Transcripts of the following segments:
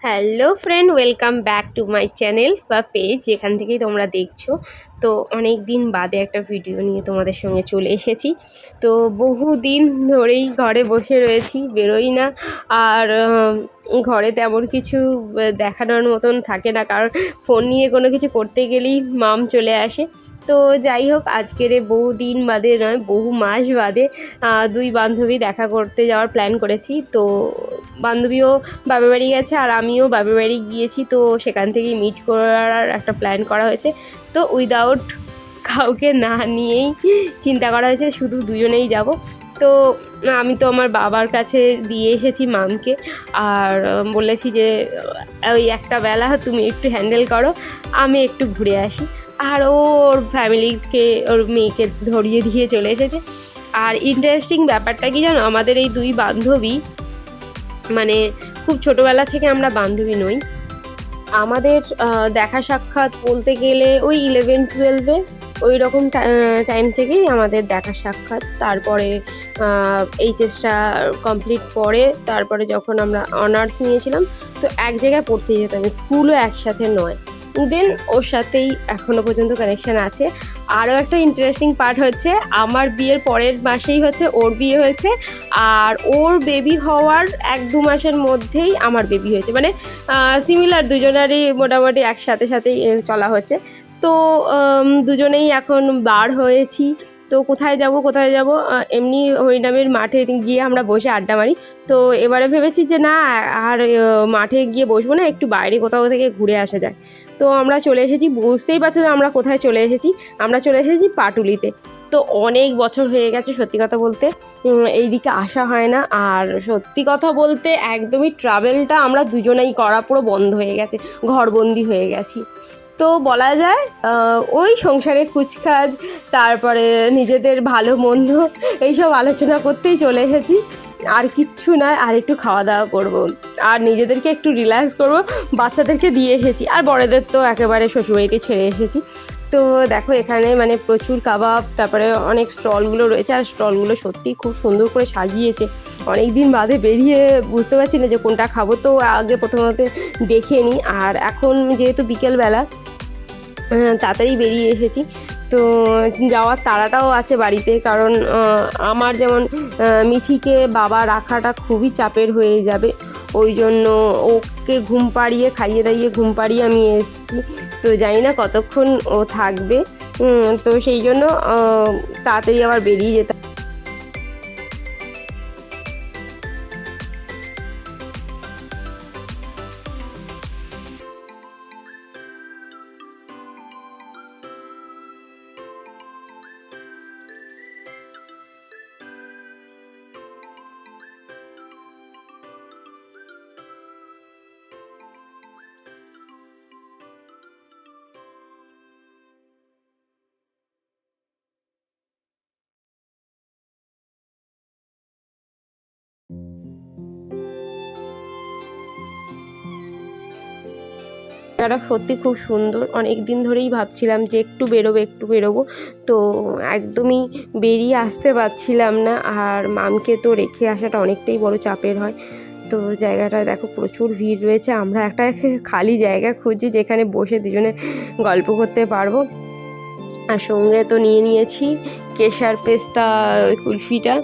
Hello friend, welcome back to my channel বা page, যেখান থেকেই তোমরা দেখছো। তো অনেক দিন বাদে একটা ভিডিও নিয়ে তোমাদের সঙ্গে চলে এসেছি। তো বহুদিন ধরেই ঘরে বসে রয়েছি, বেরোই না। আর ঘরে তেমন কিছু দেখানোর মতন থাকে না, কারণ ফোন নিয়ে কোনো কিছু করতে গেলেই মাম চলে আসে। তো যাই হোক, আজকের বহু দিন বাদে নয়, বহু মাস বাদে দুই বান্ধবী দেখা করতে যাওয়ার প্ল্যান করেছি। তো বান্ধবীও বাপের বাড়ি গেছে আর আমিও বাপের বাড়ি গিয়েছি, তো সেখান থেকেই মিট করার একটা প্ল্যান করা হয়েছে। তো উইদাউট কাউকে না নিয়েই চিন্তা করা হয়েছে, শুধু দুজনেই যাব। তো আমি তো আমার বাবার কাছে দিয়ে এসেছি মামকে, আর বলেছি যে ওই একটা বেলা তুমি একটু হ্যান্ডেল করো, আমি একটু ঘুরে আসি। আর ওর ফ্যামিলিকে, ওর মেয়েকে ধরিয়ে দিয়ে চলে এসেছে। আর ইন্টারেস্টিং ব্যাপারটা কি জানো, আমাদের এই দুই বান্ধবী মানে খুব ছোটোবেলা থেকে আমরা বান্ধবী নই। আমাদের দেখা সাক্ষাৎ বলতে গেলে ওই 11-12 ওই রকম টাইম থেকেই আমাদের দেখা সাক্ষাৎ। তারপরে এইচএসটা কমপ্লিট করে তারপরে যখন আমরা অনার্স নিয়েছিলাম, তো এক জায়গায় পড়তে যেতাম, স্কুলও একসাথে নয়। দেন ওর সাথেই এখনও পর্যন্ত কানেকশান আছে। আরও একটা ইন্টারেস্টিং পার্ট হচ্ছে, আমার বিয়ের পরের মাসেই হচ্ছে ওর বিয়ে হয়েছে, আর ওর বেবি হওয়ার 1-2 মাসের মধ্যেই আমার বেবি হয়েছে। মানে সিমিলার, দুজনারই মোটামুটি একসাথে সাথেই চলা হচ্ছে। তো দুজনেই এখন বার হয়েছি। তো কোথায় যাব, এমনি হরিনামের মাঠে গিয়ে আমরা বসে আড্ডা মারি। তো এবারে ভেবেছি যে না, আর মাঠে গিয়ে বসবো না, একটু বাইরে কোথাও থেকে ঘুরে আসা যায়। তো আমরা চলে এসেছি, বুঝতেই পারছো যে আমরা কোথায় চলে এসেছি। আমরা চলে এসেছি পাটুলিতে। তো অনেক বছর হয়ে গেছে সত্যি কথা বলতে এই দিকে আসা হয় না। আর সত্যি কথা বলতে একদমই ট্রাভেলটা আমরা দুজনেই করা পুরো বন্ধ হয়ে গেছে, ঘরবন্দি হয়ে গেছি। তো বলা যায় ওই সংসারে কুচকাজ, তারপরে নিজেদের ভালো মন্দ এইসব আলোচনা করতেই চলে এসেছি। আর কিচ্ছু নয়, আর একটু খাওয়া দাওয়া করবো, আর নিজেদেরকে একটু রিল্যাক্স করবো। বাচ্চাদেরকে দিয়ে এসেছি, আর বড়দের তো একেবারে শ্বশুরবাড়িতে ছেড়ে এসেছি। তো দেখো এখানে মানে প্রচুর কাবাব, তারপরে অনেক স্টলগুলো রয়েছে, আর স্টলগুলো সত্যিই খুব সুন্দর করে সাজিয়েছে। অনেক দিন বাদে বেরিয়ে বুঝতে পারছি না যে কোনটা খাবো, তো আগে প্রথমত দেখে নিই। আর এখন যেহেতু বিকেলবেলা, তাড়াতাড়ি বেরিয়ে এসেছি, তো যাওয়ার তাড়াটাও আছে বাড়িতে। কারণ আমার যেমন মিঠিকে বাবা রাখাটা খুবই চাপের হয়ে যাবে, ওই জন্য ওকে ঘুম পাড়িয়ে, খাইয়ে দাইয়ে ঘুম পাড়িয়ে আমি এসেছি। তো জানি না কতক্ষণ ও থাকবে, তো সেই জন্য তাড়াতাড়ি আবার বেরিয়ে যেতে। জায়গাটা সত্যি খুব সুন্দর, অনেক দিন ধরেই ভাবছিলাম যে একটু বেরোবো, তো একদমই বেরিয়ে আসতে পারছিলাম না। আর মামকে তো রেখে আসাটা অনেকটাই বড় চাপের হয়। তো জায়গাটা দেখো প্রচুর ভিড় রয়েছে, আমরা একটা খালি জায়গা খুঁজছি যেখানে বসে দুজনে গল্প করতে পারবো। আর সঙ্গে তো নিয়ে নিয়েছি কেশর পেস্তা কুলফিটা।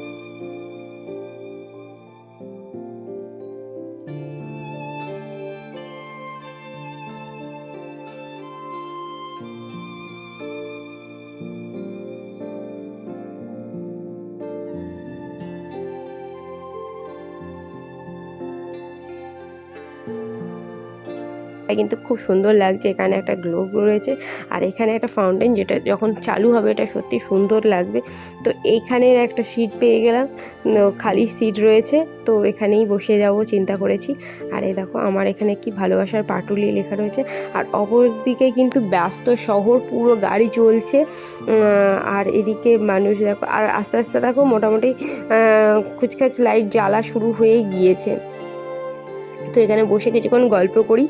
কিন্তু খুব সুন্দর লাগছে, এখানে একটা গ্লোব রয়েছে, আর এখানে একটা ফাউন্টেন, যেটা যখন চালু হবে এটা সত্যি সুন্দর লাগবে। তো এইখানের একটা সিট পেয়ে গেলাম, খালি সিট রয়েছে, তো এখানেই বসে যাব চিন্তা করেছি। আর এই দেখো আমার এখানে কি ভালোবাসার পাটুলি লেখা রয়েছে। আর অপর দিকে কিন্তু ব্যস্ত শহর, পুরো গাড়ি চলছে, আর এদিকে মানুষ দেখো। আর আস্তে আস্তে দেখো মোটামুটি কুচকাচ লাইট জ্বালা শুরু হয়ে গিয়েছে। তো এখানে বসে কিছুক্ষণ গল্প করি,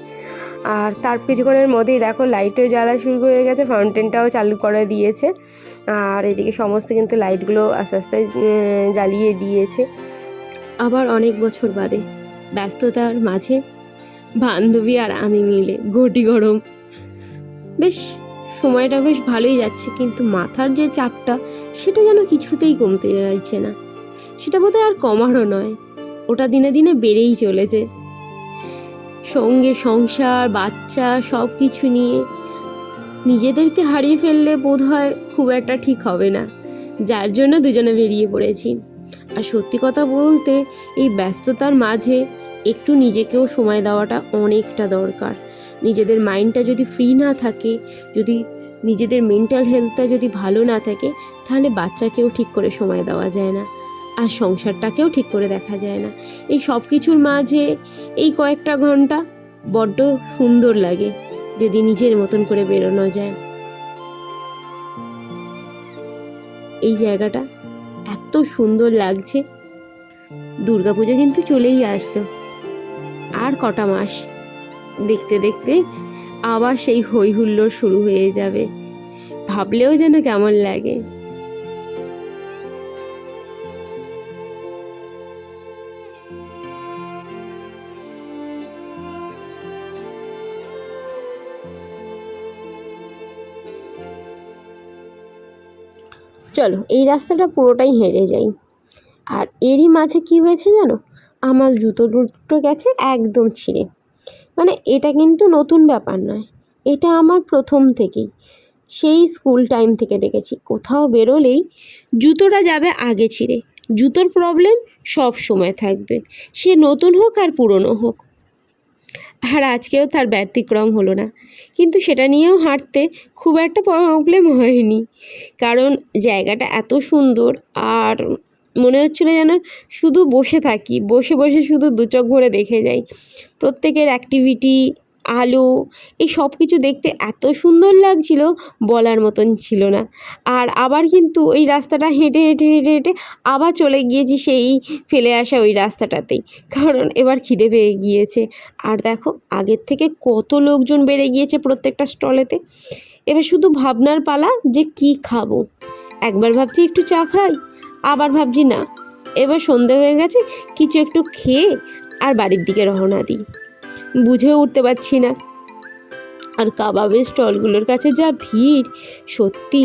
আর তার কিছুক্ষণের মধ্যেই দেখো লাইটও জ্বালা শুরু হয়ে গেছে, ফাউন্টেনটাও চালু করে দিয়েছে। আর এদিকে সমস্ত কিন্তু লাইটগুলো আস্তে আস্তে জ্বালিয়ে দিয়েছে। আবার অনেক বছর বাদে ব্যস্ততার মাঝে বান্ধবী আর আমি মিলে ঘটি গরম। বেশ সময়টা বেশ ভালোই যাচ্ছে, কিন্তু মাথার যে চাপটা সেটা যেন কিছুতেই কমতে চাইছে না। সেটা বোধহয় আর কমারও নয়, ওটা দিনে দিনে বেড়েই চলেছে। সঙ্গে সংসার, বাচ্চা, সব কিছু নিয়ে নিজেদেরকে হারিয়ে ফেললে বোধহয় খুব একটা ঠিক হবে না, যার জন্য দুজনে বেরিয়ে পড়েছি। আর সত্যি কথা বলতে এই ব্যস্ততার মাঝে একটু নিজেকেও সময় দেওয়াটা অনেকটা দরকার। নিজেদের মাইন্ডটা যদি ফ্রি না থাকে, যদি নিজেদের মেন্টাল হেলথটা যদি ভালো না থাকে, তাহলে বাচ্চাকেও ঠিক করে সময় দেওয়া যায় না, আর সংসারটাকেও ঠিক করে দেখা যায় না। এই সব কিছুর মাঝে এই কয়েকটা ঘন্টা বড্ড সুন্দর লাগে যদি নিজের মতন করে বেরোনো যায়। এই জায়গাটা এত সুন্দর লাগছে। দুর্গাপূজা কিন্তু চলেই আসলো, আর কটা মাস, দেখতে দেখতে আবার সেই হই হুল্লোড় শুরু হয়ে যাবে, ভাবলেও যেন কেমন লাগে। চলো এই রাস্তাটা পুরোটাই হেঁটে যাই। আর এরই মাঝে কি হয়েছে জানো, আমার জুতো দুটো গেছে একদম ছিঁড়ে। মানে এটা কিন্তু নতুন ব্যাপার নয়, এটা আমার প্রথম থেকেই, সেই স্কুল টাইম থেকে দেখেছি কোথাও বেরোলেই জুতোটা যাবে আগে ছিঁড়ে। জুতোর প্রবলেম সব সময় থাকবে, সে নতুন হোক আর পুরনো হোক। আর আজকেও তার ব্যতিক্রম হলো না, কিন্তু সেটা নিয়েও হাঁটতে খুব একটা প্রবলেম হয়নি, কারণ জায়গাটা এত সুন্দর। আর মনে হচ্ছিল যেন শুধু বসে থাকি, বসে বসে শুধু দু চোখ ভরে দেখে যাই। প্রত্যেকের অ্যাক্টিভিটি, আলো, এই সব কিছু দেখতে এত সুন্দর লাগছিল, বলার মতন ছিল না। আর আবার কিন্তু ওই রাস্তাটা হেঁটে হেঁটে হেঁটে হেঁটে আবার চলে গিয়েছি সেই ফেলে আসা ওই রাস্তাটাতেই, কারণ এবার খিদে পেয়ে গিয়েছে। আর দেখো আগের থেকে কত লোকজন বেড়ে গিয়েছে প্রত্যেকটা স্টলেতে। এবার শুধু ভাবনার পালা যে কি খাবো। একবার ভাবছি একটু চা খাই, আবার ভাবছি না, এবার সন্ধে হয়ে গেছে, কিছু একটু খেয়ে আর বাড়ির দিকে রওনা দিই। বুঝেও উঠতে পারছি না। আর কাবাবের স্টলগুলোর কাছে যা ভিড়, সত্যি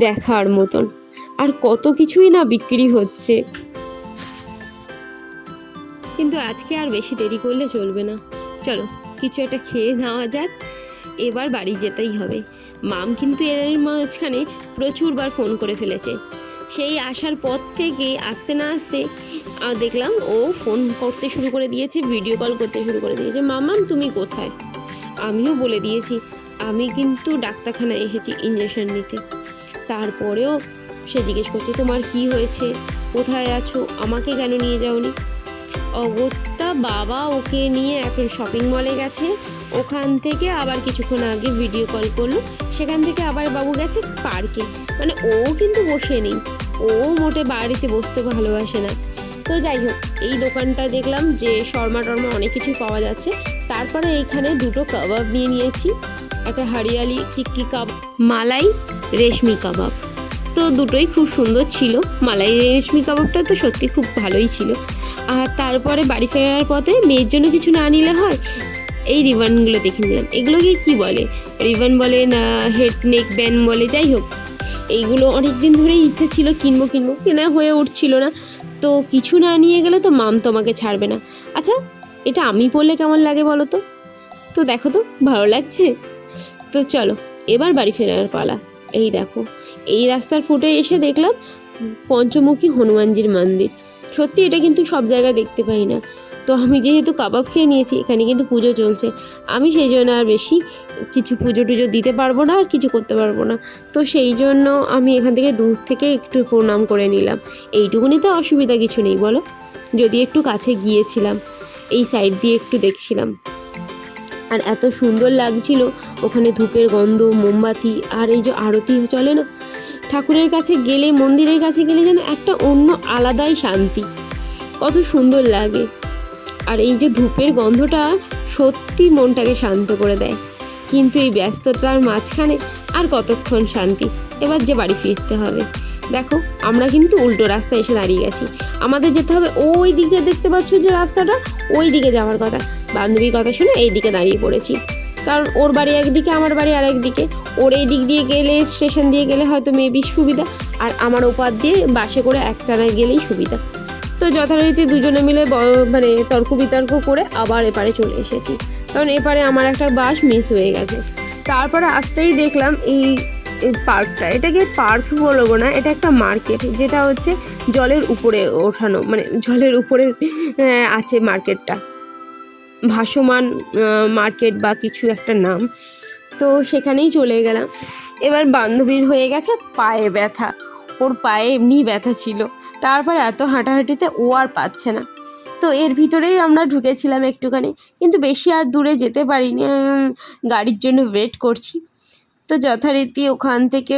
দেখার মতন। আর কত কিছুই না বিক্রি হচ্ছে। কিন্তু আজকে আর বেশি দেরি করলে চলবে না, চলো কিছু একটা খেয়ে নেওয়া যাক, এবার বাড়ি যেতেই হবে। মাম কিন্তু এর মাঝখানে প্রচুরবার ফোন করে ফেলেছে, সেই আসার পর থেকে আসতে না আসতে দেখলাম ও ফোন করতে শুরু করে দিয়েছে, ভিডিও কল করতে শুরু করে দিয়েছে। মামাম তুমি কোথায়? আমিও বলে দিয়েছি আমি কিন্তু ডাক্তারখানায় এসেছি ইঞ্জেকশন নিতে। তারপরেও সে জিজ্ঞেস করছে তোমার কি হয়েছে, কোথায় আছো, আমাকে কেন নিয়ে যাওনি? অগত্যা বাবা ওকে নিয়ে এখন শপিং মলে গেছে, ওখান থেকে আবার কিছুক্ষণ আগে ভিডিও কল করলো, সেখান থেকে আবার বাবু গেছে পার্কে। মানে ও কিন্তু বসে নেই, ও মোটে বাড়িতে বসতে ভালোবাসে না। তো যাই হোক, এই দোকানটা দেখলাম যে শর্মা টর্মা অনেক কিছু পাওয়া যাচ্ছে। তারপরে এইখানে দুটো কাবাব নিয়ে নিয়েছি, একটা হরিয়ালি টিক্কি কাবাব, মালাই রেশমি কাবাব। তো দুটোই খুব সুন্দর ছিল। মালাই রেশমি কাবাবটা তো সত্যি খুব ভালোই ছিল। আর তারপরে বাড়ি ফেরার পথে মেয়ের জন্য কিছু না নিলে হয়, এই রিবনগুলো দেখে নিলাম। এগুলোকে কি বলে, রিবন বলে না হেড নেক ব্যান্ড বলে, যাই হোক এইগুলো অনেক দিন ধরেই ইচ্ছে ছিল কিনবো কেনা হয়ে উঠছিল না। তো কিছু না নিয়ে গেলে তো মাম তোমাকে ছাড়বে না। আচ্ছা এটা আমি পরলে কেমন লাগে বলো তো? তো দেখো তো ভালো লাগছে। তো চলো এবার বাড়ি ফেরার পালা। এই দেখো এই রাস্তার ফুটে এসে দেখলাম পঞ্চমুখী হনুমানজির মন্দির। সত্যি এটা কিন্তু সব জায়গায় দেখতে পাই না। তো আমি যেহেতু কাবাব খেয়ে নিয়েছি, এখানে কিন্তু পুজো চলছে, আমি সেই জন্য আর বেশি কিছু পুজো টুজো দিতে পারবো না, আর কিছু করতে পারবো না। তো সেই জন্য আমি এখান থেকে দূর থেকে একটু প্রণাম করে নিলাম। এইটুকুনিতে অসুবিধা কিছু নেই বলো, যদি একটু কাছে গিয়েছিলাম, এই সাইড দিয়ে একটু দেখছিলাম। আর এত সুন্দর লাগছিল ওখানে, ধূপের গন্ধ, মোমবাতি, আর এই যে আরতি চলে না ঠাকুরের কাছে গেলে, মন্দিরের কাছে গেলে যেন একটা অন্য আলাদাই শান্তি, কত সুন্দর লাগে। আর এই যে ধূপের গন্ধটা সত্যি মনটাকে শান্ত করে দেয়। কিন্তু এই ব্যস্ততার মাঝখানে আর কতক্ষণ শান্তি, এবার যে বাড়ি ফিরতে হবে। দেখো আমরা কিন্তু উল্টো রাস্তায় এসে দাঁড়িয়ে গেছি, আমাদের যেতে হবে ওই দিকে, দেখতে পাচ্ছ যে রাস্তাটা, ওই দিকে যাওয়ার কথা, বান্ধবীর কথা শুনে এই দিকে দাঁড়িয়ে পড়েছি, কারণ ওর বাড়ি একদিকে, আমার বাড়ি আর একদিকে। ওর এই দিক দিয়ে গেলে, স্টেশন দিয়ে গেলে হয়তো মেবি সুবিধা, আর আমার ওপার দিয়ে বাসে করে একটানায় গেলেই সুবিধা। তো যথারীতি দুজনে মিলে মানে তর্ক বিতর্ক করে আবার এপারে চলে এসেছি, কারণ এপারে আমার একটা বাস মিস হয়ে গেছে। তারপরে আসতেই দেখলাম এই পার্কটা, এটাকে পার্ক বলবো না, এটা একটা মার্কেট, যেটা হচ্ছে জলের উপরে ওঠানো, মানে জলের উপরে আছে মার্কেটটা, ভাসমান মার্কেট বা কিছু একটা নাম। তো সেখানেই চলে গেলাম। এবার বান্ধবীর হয়ে গেছে পায়ে ব্যথা, ওর পায়ে এমনি ব্যথা ছিল, তারপরে এত হাঁটাহাঁটিতে ও আর পাচ্ছে না। তো এর ভিতরেই আমরা ঢুকেছিলাম একটুখানি, কিন্তু বেশি আর দূরে যেতে পারিনি, গাড়ির জন্য ওয়েট করছি। তো যথারীতি ওখান থেকে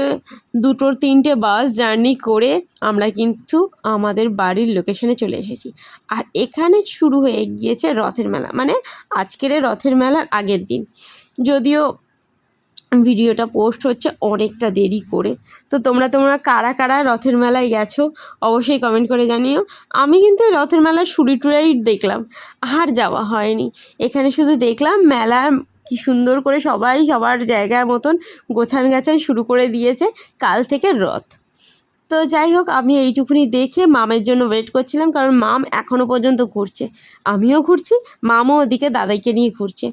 2-3টে বাস জার্নি করে আমরা কিন্তু আমাদের বাড়ির লোকেশনে চলে এসেছি। আর এখানে শুরু হয়ে গিয়েছে রথের মেলা, মানে আজকের রথের মেলার আগের দিন, যদিও ভিডিওটা পোস্ট হচ্ছে অনেকটা দেরি করে। তো তোমরা কারা কারা রথের মেলায় গেছো অবশ্যই কমেন্ট করে জানিও। আমি কিন্তু এই রথের মেলার টুরাই দেখলাম, আর যাওয়া হয়নি। এখানে শুধু দেখলাম মেলা কি সুন্দর করে সবাই সবার জায়গা মতন গোছান গাছান শুরু করে দিয়েছে, কাল থেকে রথ। তো যাই হোক, আমি এইটুকুনি দেখে মামের জন্য ওয়েট করছিলাম, কারণ মাম এখনও পর্যন্ত ঘুরছে, আমিও ঘুরছি, মামও ওদিকে দাদাইকে নিয়ে ঘুরছে।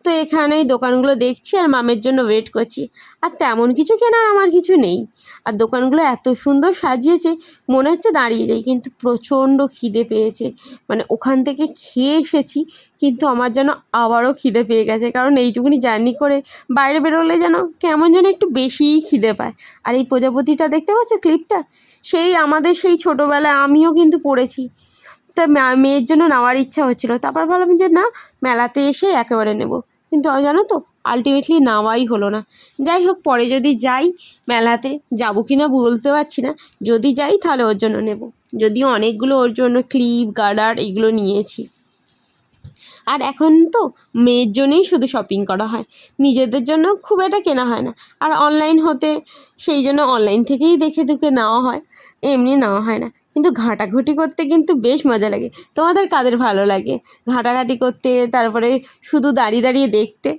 তো এখানেই দোকানগুলো দেখছি আর মামের জন্য ওয়েট করছি। আর তেমন কিছু কেনার আমার কিছু নেই, আর দোকানগুলো এত সুন্দর সাজিয়েছে মনে হচ্ছে দাঁড়িয়ে যাই, কিন্তু প্রচণ্ড খিদে পেয়েছে। মানে ওখান থেকে খেয়ে এসেছি, কিন্তু আমার যেন আবারও খিদে পেয়ে গেছে, কারণ এইটুকুনি জার্নি করে বাইরে বেরোলে যেন কেমন যেন একটু বেশিই খিদে পায়। আর এই প্রজাপতিটা দেখতে পাচ্ছ ক্লিপটা, সেই আমাদের সেই ছোটোবেলায় আমিও কিন্তু পড়েছি। তা মেয়ের জন্য নেওয়ার ইচ্ছা হচ্ছিলো, তারপর ভাবলাম যে না, মেলাতে এসে একেবারে নেব, কিন্তু জানো তো আলটিমেটলি নেওয়াই হলো না। যাই হোক, পরে যদি যাই মেলাতে, যাবো কি না বলতে পারছি না, যদি যাই তাহলে ওর জন্য নেব, যদিও অনেকগুলো ওর জন্য ক্লিপ গার্ডার এগুলো নিয়েছি। আর এখন তো মেয়ের জন্যই শুধু শপিং করা হয়, নিজেদের জন্য খুব একটা কেনা হয় না। আর অনলাইন হতে সেই জন্য অনলাইন থেকেই দেখে দেখে নেওয়া হয়, এমনি নেওয়া হয় না। কিন্তু ঘাঁটাঘুটি করতে কিন্তু বেশ মজা লাগে। তোমাদের কাদের ভালো লাগে ঘাঁটাঘাঁটি করতে, তারপরে শুধু দাঁড়িয়ে দাঁড়িয়ে দেখতে?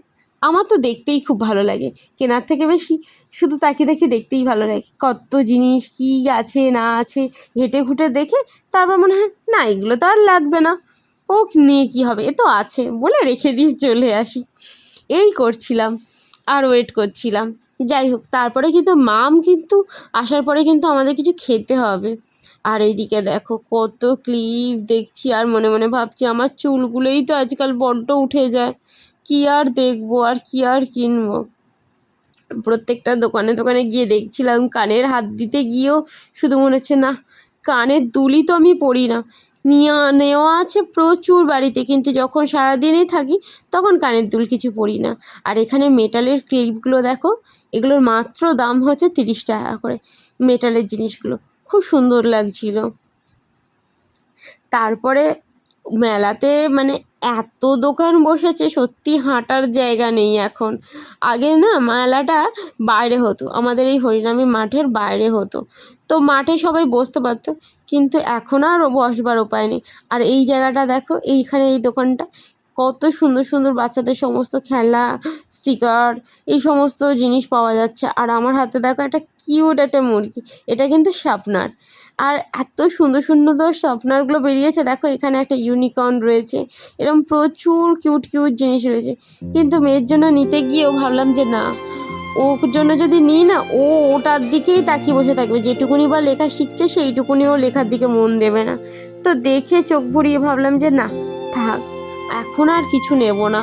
আমার তো দেখতেই খুব ভালো লাগে, কেনার থেকে বেশি শুধু তাকিয়ে দেখে দেখতেই ভালো লাগে, কত জিনিস কী আছে না আছে ঘেঁটে ঘুটে দেখে তারপর মনে হয় না এগুলো তো আর লাগবে না, ও নিয়ে কী হবে, এ তো আছে বলে রেখে দিয়ে চলে আসি। এই করছিলাম আর ওয়েট করছিলাম। যাই হোক, তারপরে কিন্তু মাম কিন্তু আসার পরে কিন্তু আমাদের কিছু খেতে হবে। আর এইদিকে দেখো কত ক্লিপ দেখছি, আর মনে মনে ভাবছি আমার চুলগুলোই তো আজকাল বড্ড উঠে যায়, কী আর দেখবো আর কী আর কিনবো। প্রত্যেকটা দোকানে দোকানে গিয়ে দেখছিলাম, কানের হাত দিতে গিয়েও শুধু মনে হচ্ছে না, কানের দুলই তো আমি পরি না, নেওয়া আছে প্রচুর বাড়িতে, কিন্তু যখন সারাদিনই থাকি তখন কানের দুল কিছু পরি না। আর এখানে মেটালের ক্লিপগুলো দেখো, এগুলোর মাত্র দাম হচ্ছে 30 টাকা করে, মেটালের জিনিসগুলো খুব সুন্দর লাগছিল। তারপরে মেলাতে মানে এত দোকান বসেছে, সত্যি হাঁটার জায়গা নেই এখন। আগে না মেলাটা বাইরে হতো, আমাদের এই হরিনামী মাঠের বাইরে হতো, তো মাঠে সবাই বসতে পারতো, কিন্তু এখন আর বসবার উপায় নেই। আর এই জায়গাটা দেখো, এইখানে এই দোকানটা কত সুন্দর সুন্দর বাচ্চাদের সমস্ত খেলা, স্টিকার, এই সমস্ত জিনিস পাওয়া যাচ্ছে। আর আমার হাতে দেখো একটা কিউট একটা মুরগি, এটা কিন্তু শার্পনার। আর এত সুন্দর সুন্দর শার্পনারগুলো বেরিয়েছে, দেখো এখানে একটা ইউনিকর্ন রয়েছে, এরকম প্রচুর কিউট কিউট জিনিস রয়েছে। কিন্তু মেয়ের জন্য নিতে গিয়েও ভাবলাম যে না, ওর জন্য যদি নিই না, ও ওটার দিকেই তাকিয়ে বসে থাকবে, যেটুকুনি বা লেখা শিখছে সেইটুকুনি ও লেখার দিকে মন দেবে না। তো দেখে চোখ ভরিয়ে ভাবলাম যে না থাক, এখন আর কিছু নেব না,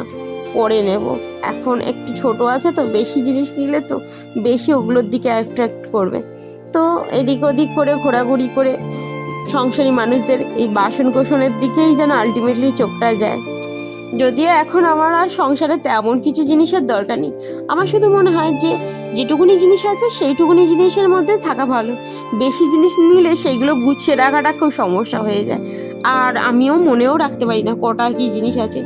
পরে নেব। এখন একটু ছোট আছে তো, বেশি জিনিস নিলে তো বেশি ওগুলোর দিকে অ্যাট্রাক্ট করবে। তো এদিক ওদিক করে ঘোরাঘুরি করে সংসারী মানুষদের এই বাসন কোসনের দিকেই যেন আলটিমেটলি চোখটা যায়। যদিও এখন আমার আর সংসারে তেমন কিছু জিনিসের দরকার নেই, আমার শুধু মনে হয় যে যেটুকুনি জিনিস আছে সেইটুকুনি জিনিসের মধ্যে থাকা ভালো। বেশি জিনিস নিলে সেইগুলো গুছিয়ে রাখাটা খুব সমস্যা হয়ে যায়, আর আমিও মনেও রাখতে পারি না কটা কী জিনিস আছে।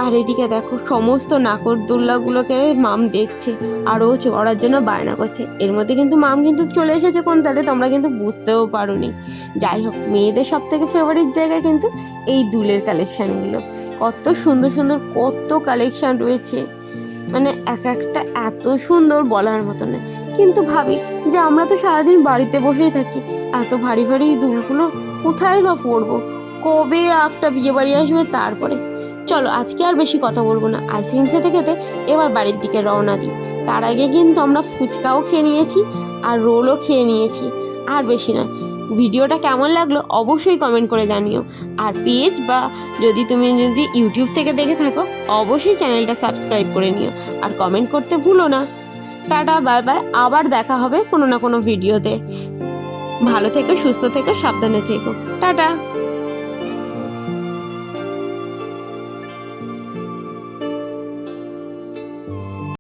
আর এদিকে দেখো সমস্ত নাগরদোল্লাগুলোকে মাম দেখছে, আর ও চড়ার জন্য বায়না করছে। এর মধ্যে কিন্তু মাম কিন্তু চলে এসেছে কোন তালে, তোমরা কিন্তু বুঝতেও পারোনি। যাই হোক, মেয়েদের সব থেকে ফেভারিট জায়গা কিন্তু এই দুলের কালেকশানগুলো, কত সুন্দর সুন্দর কত কালেকশান রয়েছে, মানে এক একটা এত সুন্দর বলার মতো নয়। কিন্তু ভাবি যে আমরা তো সারাদিন বাড়িতে বসেই থাকি, এত ভারী ভারী দুলগুলো কোথায় বা পরবো, কবে একটা বিয়ে বাড়ি আসবে তারপরে। চলো আজকে আর বেশি কথা বলবো না, আইসক্রিম খেতে খেতে এবার বাড়ির দিকে রওনা দিই। তার আগে কিন্তু আমরা ফুচকাও খেয়ে নিয়েছি আর রোলও খেয়ে নিয়েছি। আর বেশি নয়, ভিডিওটা কেমন লাগলো অবশ্যই কমেন্ট করে জানিও। আর পেজ বা তুমি যদি ইউটিউব থেকে দেখে থাকো অবশ্যই চ্যানেলটা সাবস্ক্রাইব করে নিও আর কমেন্ট করতে ভুলো না। টাটা, বাই বাই, আবার দেখা হবে কোনো না কোনো ভিডিওতে। ভালো থেকো, সুস্থ থেকো, সাবধানে থেকো, টাটা।